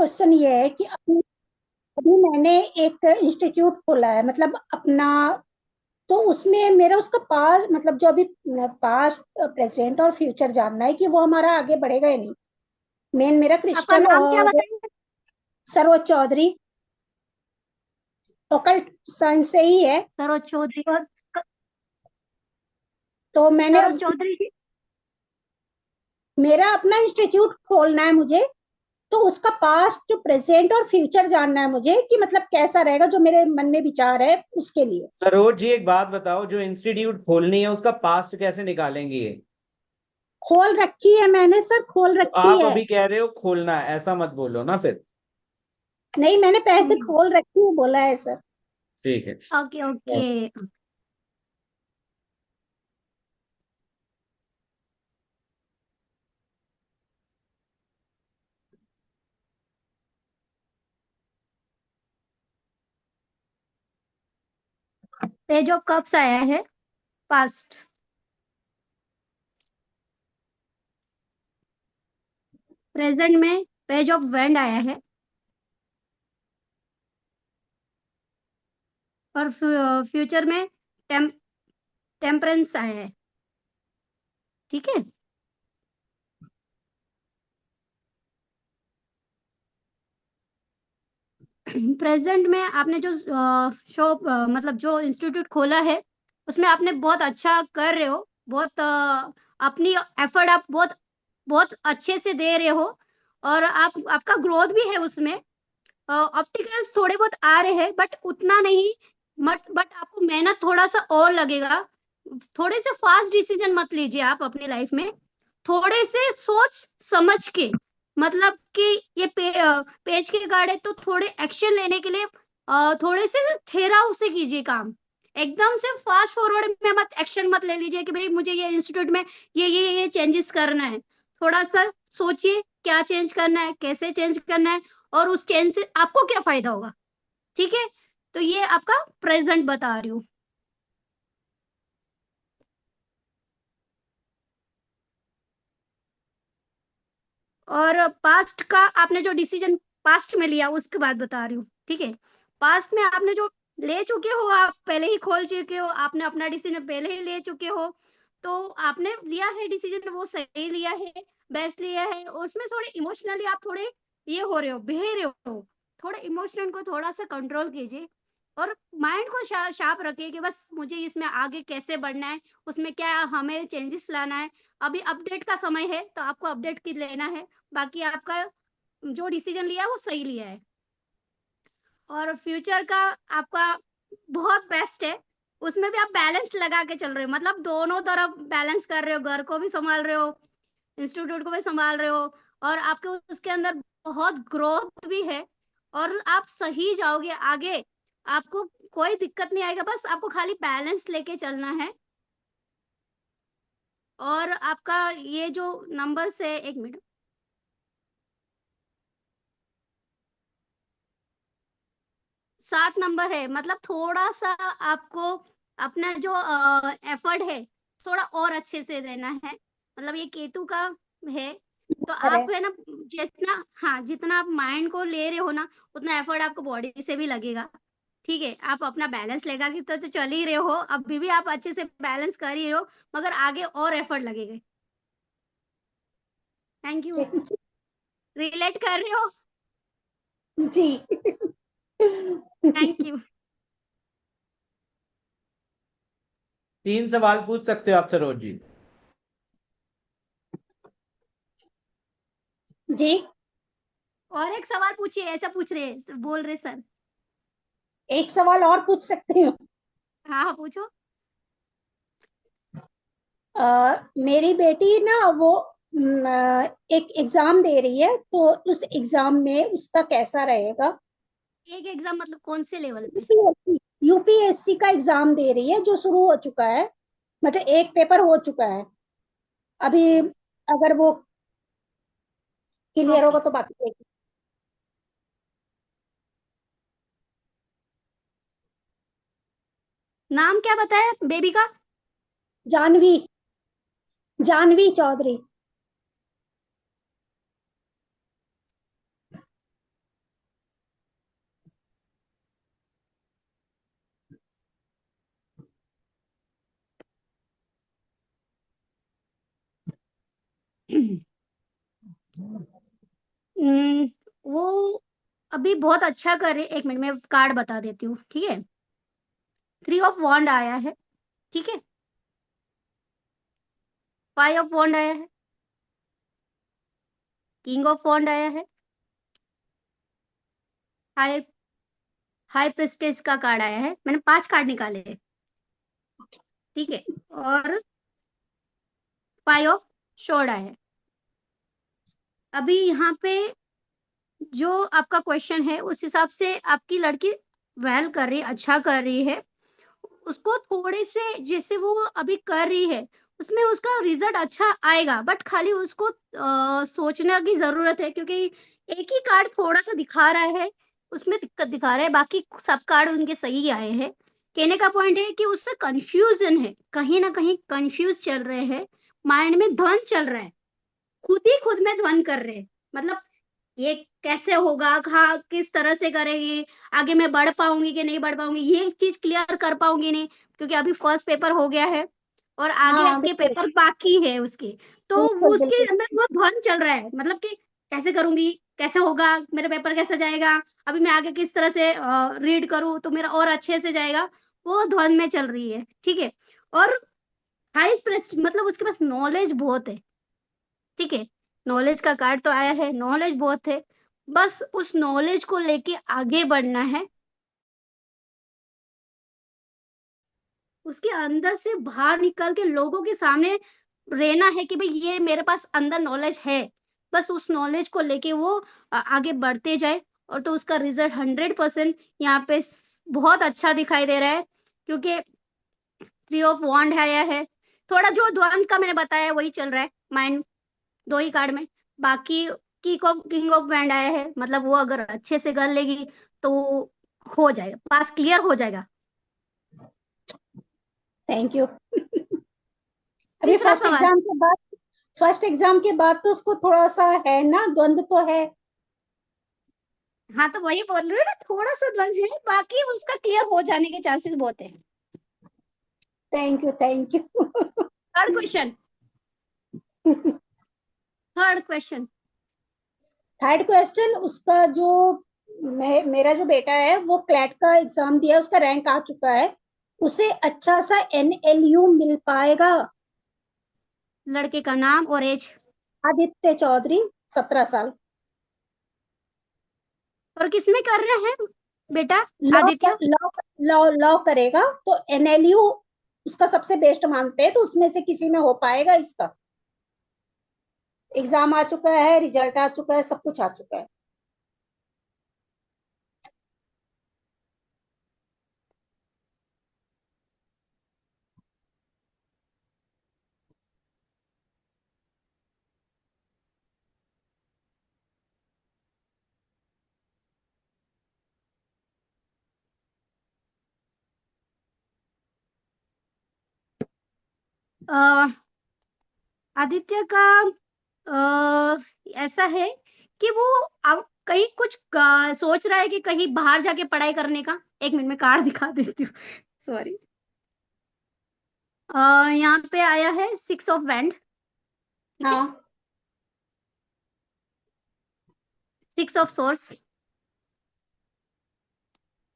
Question ये है कि अभी अभी मैंने एक इंस्टीट्यूट खोला है, मतलब अपना। तो उसमें मेरा उसका पास, मतलब जो अभी पास्ट प्रेजेंट और फ्यूचर जानना है कि वो हमारा आगे बढ़ेगा या नहीं। मेन मेरा आपका क्रिस्टल नाम क्या और बताइए? सरोज चौधरी, ओकल्ट साइंस से ही है। सरोज चौधरी। और तो मैंने सरोज चौधरी जी। मेरा अपना इंस्टीट्यूट खोलना है मुझे। तो उसका पास्ट प्रेजेंट और फ्यूचर जानना है मुझे कि मतलब कैसा रहेगा, जो मेरे मन में विचार है उसके लिए। सरोज जी, एक बात बताओ, जो इंस्टीट्यूट खोलनी है उसका पास्ट कैसे निकालेंगी ये? खोल रखी है मैंने सर, खोल तो रखी आप है। अभी कह रहे हो खोलना है, ऐसा मत बोलो ना फिर। नहीं, मैंने पहले हम्म, खोल रखी है बोला है सर। ठीक है। Okay okay. Page of cups आया है, पास्ट। प्रेजेंट में पेज ऑफ वैंड आया है। और फ्यूचर में टेम टेम्परेंस आया है। ठीक है। प्रेजेंट में आपने जो शॉप, मतलब जो इंस्टीट्यूट खोला है, उसमें आपने बहुत अच्छा कर रहे हो। बहुत अपनी एफर्ट आप बहुत बहुत अच्छे से दे रहे हो। और आप आपका ग्रोथ भी है उसमें। ऑप्टिकल्स थोड़े बहुत आ रहे हैं, बट उतना नहीं। बट आपको मेहनत थोड़ा सा और लगेगा। थोड़े से फास्ट डिसीजन मत लीजिए आप अपनी लाइफ में। थोड़े से सोच समझ के, मतलब कि ये पेज के गार्ड तो थोड़े एक्शन लेने के लिए थोड़े से ठहराव से कीजिए काम। एकदम से फास्ट फॉरवर्ड में मत एक्शन मत ले लीजिए कि भाई मुझे ये इंस्टीट्यूट में ये चेंजेस करना है। थोड़ा सा सोचिए क्या चेंज करना है, कैसे चेंज करना है, और उस चेंज से आपको क्या फायदा होगा। ठीक है। तो ये आपका प्रेजेंट बता रही हूँ। और पास्ट का आपने जो डिसीजन पास्ट में लिया उसके बाद बता रही हूँ। ठीक है। पास्ट में आपने जो ले चुके हो, आप पहले ही खोल चुके हो, आपने अपना डिसीजन पहले ही ले चुके हो। तो आपने लिया है डिसीजन, वो सही लिया है, बेस्ट लिया है। उसमें थोड़े इमोशनली आप थोड़े ये हो रहे हो, बह रहे हो। थोड़े इमोशनल को थोड़ा सा कंट्रोल कीजिए। और माइंड को शार्प रखिए कि बस मुझे इसमें आगे कैसे बढ़ना है, उसमें क्या हमें चेंजेस लाना है। अभी अपडेट का समय है तो आपको अपडेट की लेना है। बाकी आपका जो डिसीजन लिया है वो सही लिया है। और फ्यूचर का आपका बहुत बेस्ट है। उसमें भी आप बैलेंस लगा के चल रहे हो, मतलब दोनों तरफ बैलेंस कर रहे हो, घर को भी संभाल रहे हो, इंस्टीट्यूट को भी संभाल रहे हो। और आपके उसके अंदर बहुत ग्रोथ भी है। और आप सही जाओगे आगे। आपको कोई दिक्कत नहीं आएगा, बस आपको खाली बैलेंस लेके चलना है। और आपका ये जो नंबर से, एक मिनट, 7 नंबर है। मतलब थोड़ा सा आपको अपना जो एफर्ट है थोड़ा और अच्छे से देना है। मतलब ये केतु का है। तो अरे, आप है ना, जितना, हाँ, जितना आप माइंड को ले रहे हो ना, उतना एफर्ट आपको बॉडी से भी लगेगा। ठीक है। आप अपना बैलेंस लेगा कि तो चल ही रहे हो, अभी भी आप अच्छे से बैलेंस कर ही रहे हो, मगर आगे और एफर्ट लगेगा। Thank you. रिलेट कर रहे हो? जी। Thank you. 3 सवाल पूछ सकते हो आप सरोज जी। जी। और एक सवाल पूछिए, ऐसा पूछ रहे, बोल रहे सर। एक सवाल और पूछ सकती हूँ? हाँ हाँ, पूछो। मेरी बेटी ना वो एक एग्जाम दे रही है, तो उस एग्जाम में उसका कैसा रहेगा? एक एग्जाम मतलब कौन से लेवल पे? यूपीएससी, यूपीएससी का एग्जाम दे रही है जो शुरू हो चुका है। मतलब एक पेपर हो चुका है अभी। अगर वो क्लियर ओके। होगा तो बाकी देखेंगे। नाम क्या बताया बेबी का? जानवी, जानवी चौधरी। वो अभी बहुत अच्छा कर रहे। एक मिनट में कार्ड बता देती हूँ, ठीक है। 3 ऑफ वॉन्ड आया है, ठीक है। 5 ऑफ वॉन्ड आया है, किंग ऑफ वॉन्ड आया है, हाई हाई प्रेस्टेज का कार्ड आया है। मैंने 5 कार्ड निकाले हैं, ठीक है। और 5 ऑफ शॉर्ड आया है। अभी यहाँ पे जो आपका क्वेश्चन है उस हिसाब से आपकी लड़की वेल कर रही है, अच्छा कर रही है। उसको थोड़े से जैसे वो अभी कर रही है उसमें उसका रिजल्ट अच्छा आएगा, बट खाली उसको सोचने की जरूरत है, क्योंकि एक ही कार्ड थोड़ा सा दिखा रहा है, उसमें दिक्कत दिखा रहा है, बाकी सब कार्ड उनके सही आए हैं। कहने का पॉइंट है कि उससे कंफ्यूजन है, कहीं ना कहीं कंफ्यूज चल रहे हैं, माइंड में ध्वन चल रहा है, खुद ही खुद में ध्वन कर रहे हैं। मतलब ये कैसे होगा, कहाँ किस तरह से करेगी, आगे मैं बढ़ पाऊंगी कि नहीं बढ़ पाऊंगी, ये चीज क्लियर कर पाऊंगी नहीं, क्योंकि अभी फर्स्ट पेपर हो गया है और आगे हाँ के बिल्कुल पेपर बाकी है उसके। तो वो बिल्कुल उसके बिल्कुल। अंदर वो ध्वन चल रहा है, मतलब कि कैसे करूंगी, कैसे होगा, मेरा पेपर कैसे जाएगा, अभी मैं आगे किस तरह से रीड करूँ तो मेरा और अच्छे से जाएगा, वो ध्वन में चल रही है, ठीक है। और हाई प्रेस्ट मतलब उसके पास नॉलेज बहुत है, ठीक है। नॉलेज का कार्ड तो आया है, नॉलेज बहुत है, बस उस नॉलेज को लेके आगे बढ़ना है, उसके अंदर से बाहर निकल के लोगों के सामने रहना है कि भाई ये मेरे पास अंदर नॉलेज है। बस उस नॉलेज को लेके वो आगे बढ़ते जाए, और तो उसका रिजल्ट 100% यहाँ पे बहुत अच्छा दिखाई दे रहा है, क्योंकि 3 ऑफ वॉन्ड आया है। थोड़ा जो द्वंद का मैंने बताया वही चल रहा है माइंड, 2 ही कार्ड में। बाकी किंग ऑफ वैंड आया है, मतलब वो अगर अच्छे से कर लेगी तो हो जाएगा, पास क्लियर हो जाएगा। Thank you. अभी तीसरा सवाल। फर्स्ट एग्जाम के बाद तो उसको थोड़ा सा है ना, द्वंद तो है। हाँ तो वही बोल रही हूँ ना, थोड़ा सा द्वंद है, बाकी उसका क्लियर हो जाने के चांसेस बहुत है। Thank you thank you. Third question, third question. Third question उसका जो मेरा जो बेटा है वो क्लैट का एग्जाम दिया, उसका रैंक आ चुका है, उसे अच्छा सा NLU मिल पाएगा? लड़के का नाम और एज। आदित्य चौधरी, 17 साल। और किसमें कर रहे हैं बेटा? Law Aditya. Law law law करेगा तो NLU उसका सबसे बेस्ट मानते हैं, तो उसमें से किसी में हो पाएगा इसका। एग्जाम आ चुका है, रिजल्ट आ चुका है, सब कुछ आ चुका है। अ, आदित्य का ऐसा है कि वो अब कहीं कुछ सोच रहा है कि कहीं बाहर जाके पढ़ाई करने का। एक मिनट में कार्ड दिखा देती हूँ, सॉरी। यहाँ पे आया है 6 ऑफ वैंड, ठीक है। हाँ 6 of source,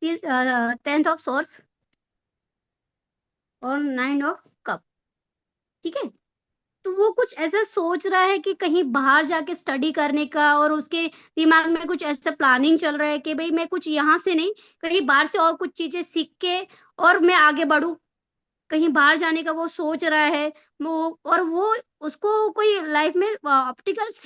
10th of source और 9 ऑफ कप, ठीक है। तो वो कुछ ऐसा सोच रहा है कि कहीं बाहर जाके स्टडी करने का, और उसके दिमाग में कुछ ऐसा प्लानिंग चल रहा है कि भाई मैं कुछ यहाँ से नहीं, कहीं बाहर से और कुछ चीजें सीख के और मैं आगे बढ़ूं, कहीं बाहर जाने का वो सोच रहा है। वो और वो उसको कोई लाइफ में ऑप्टिकल्स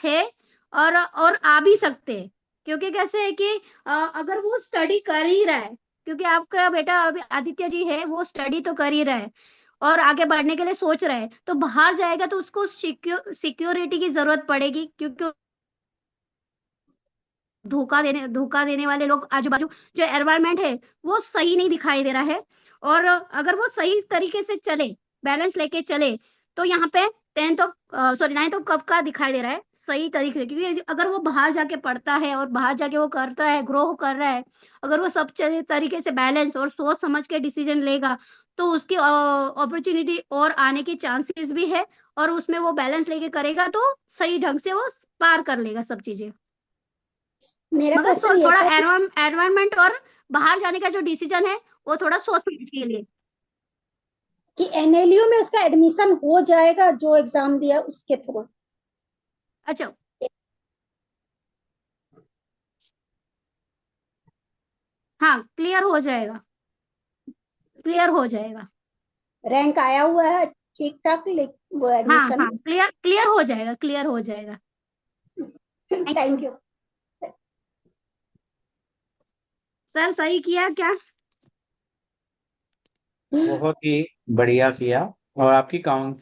है और आ भी सकते हैं, क्योंकि कैसे है कि अगर वो स्टडी कर ही रहा है, क्योंकि आपका बेटा अभी आदित्य जी है, वो स्टडी तो कर ही रहा है और आगे बढ़ने के लिए सोच रहा है, तो बाहर जाएगा तो उसको सिक्योरिटी की जरूरत पड़ेगी, क्योंकि धोखा देने वाले लोग आजू बाजू, जो एनवायरमेंट है वो सही नहीं दिखाई दे रहा है। और अगर वो सही तरीके से चले, बैलेंस लेके चले, तो यहाँ पे 9th ऑफ कप का दिखाई दे रहा है सही तरीके से, क्योंकि अगर वो बाहर जाके पढ़ता है और बाहर जाके वो करता है, ग्रो कर रहा है, अगर वो सब तरीके से बैलेंस और सोच समझ के डिसीजन लेगा, तो उसकी अपॉर्चुनिटी और आने के चांसेस भी है, और उसमें वो बैलेंस लेके करेगा तो सही ढंग से वो पार कर लेगा सब चीजें। मेरा मगर क्वेश्चन ये थोड़ा था कि एनवायरमेंट और बाहर जाने का जो डिसीजन है वो थोड़ा सोच समझ के लिए। एनएलयू में उसका एडमिशन हो जाएगा जो एग्जाम दिया उसके थ्रू? अच्छा, हाँ क्लियर हो जाएगा, क्लियर हो जाएगा। रैंक आया हुआ है ठीक ठाक, वो हाँ एडमिशन? हाँ, क्लियर क्लियर हो जाएगा, क्लियर हो जाएगा। Thank thank you you. Sir, सही किया क्या? बहुत ही बढ़िया किया। और आपकी काउंसलिंग